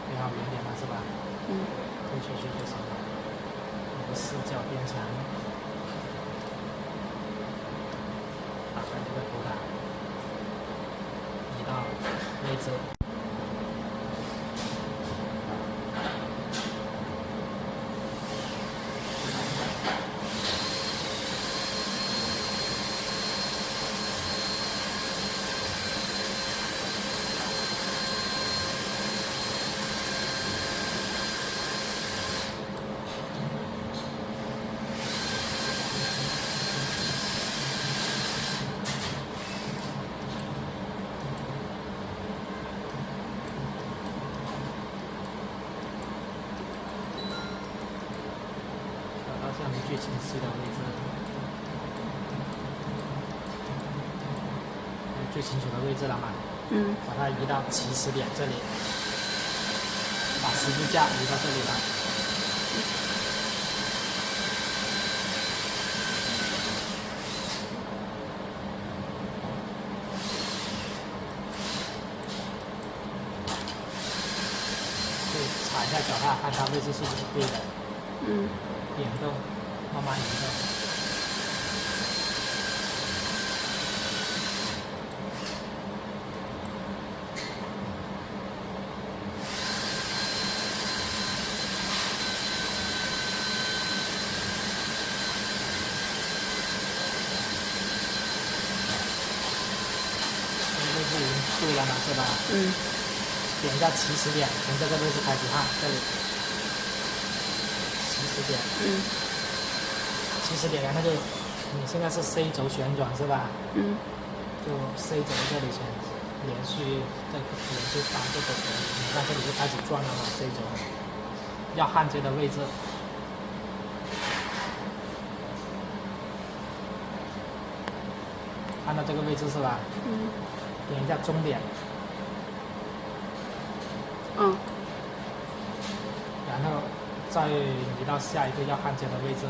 别好圆点了是吧？推出去就行了。一个四角边墙，打开这个图档，移到位置。这样最清晰的位置，最清楚的位置了嘛？把它移到起始点这里，把十字架移到这里来。可以踩一下脚踏，看它位置是不是对的。点动，慢慢移动。位置已经对了嘛，是吧？点一下起始点，从这个位置开始看，这里。起始点，起始点，然后就你现在是 C 轴旋转是吧？就 C 轴这里先连续3个轴，你看这里就开始转了嘛 ，C 轴，要焊接的位置，看到这个位置是吧？点一下终点，然后再移到下一个要焊接的位置。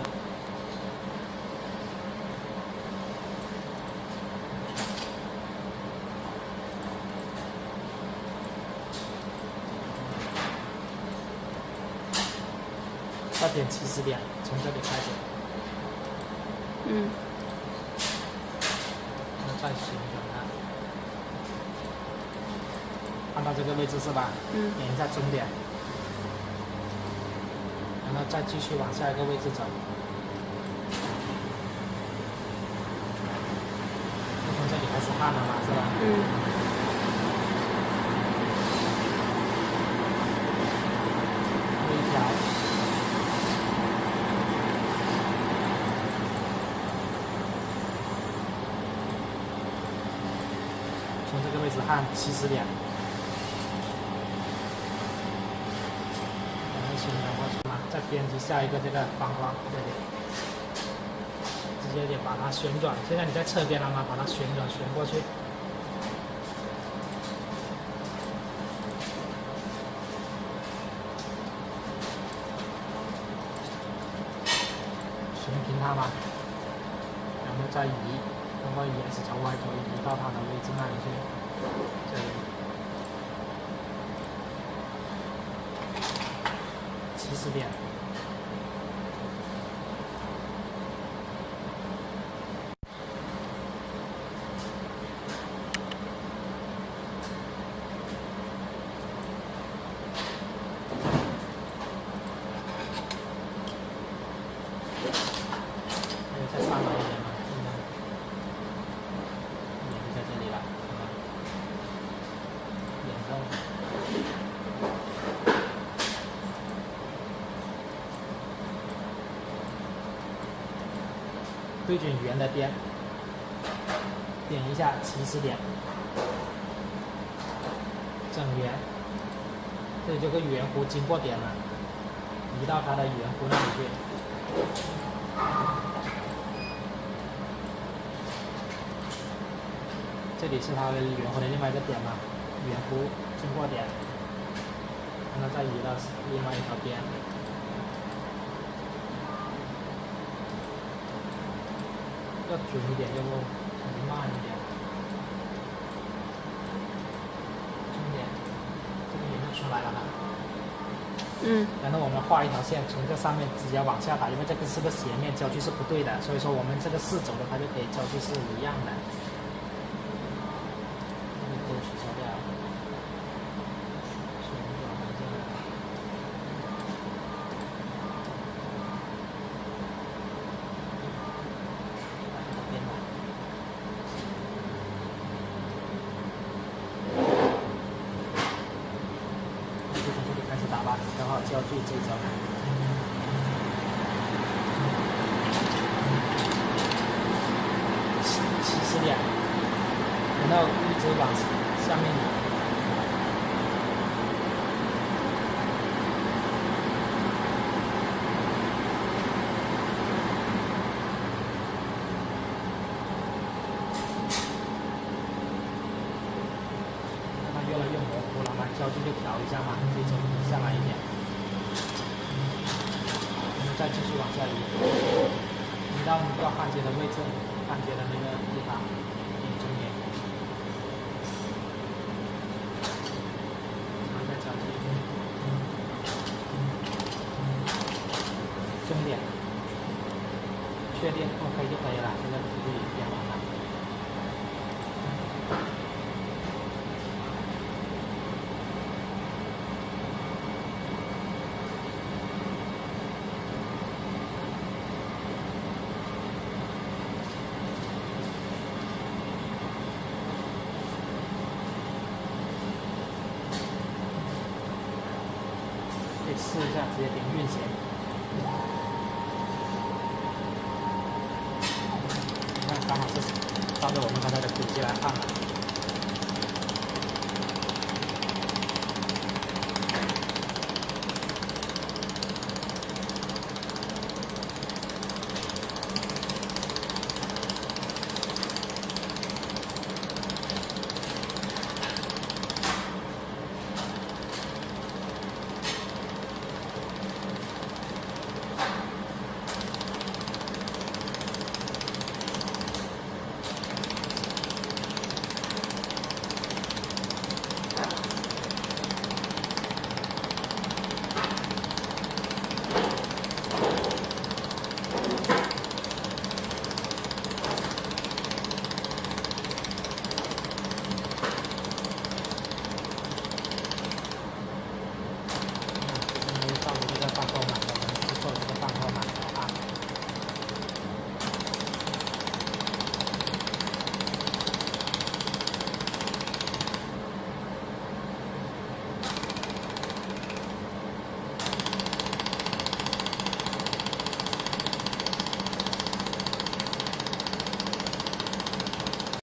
再点起始点，从这里开始。然后再旋转它，看到这个位置是吧？点一下终点。然后再继续往下一个位置走，从这里开始焊了嘛，是吧？微调，从这个位置焊起始点，然后旋转过去嘛。再编辑下一个这个方框这里，直接把它旋转。现在你在侧边了嘛，把它旋过去。旋平它嘛，然后再移，通过X轴、Y轴移到它的位置那里去，这里。起始点，再上来一点嘛，点就在这里了，点动。对准圆的边，点一下起始点，整圆，这里就个圆弧经过点了，移到它的圆弧那里去。这里是它的圆弧的另外一个点嘛，圆弧经过点，然后再移到另外一条边。要准一点，要不很慢一点。重点，这个颜色出来了吧？然后我们画一条线，从这上面直接往下打，因为这个是个斜面，焦距是不对的，所以说我们这个4轴的它就可以焦距是一样的。都取消掉。旋转一下。这边吧。就从这里开始打吧，刚好焦距这一轴。70点，然后一直往下面移。让它越来越模糊了嘛，焦距就调一下嘛，这种移下来一点。我们再继续往下移，移到目标焊接的位置，焊接的那个地方，点中点。调一下焦距。重点，确定 OK 就可以了，这个图就已经编完了。可以试一下，直接点运行。你看，刚好是照着我们刚才的轨迹来焊了。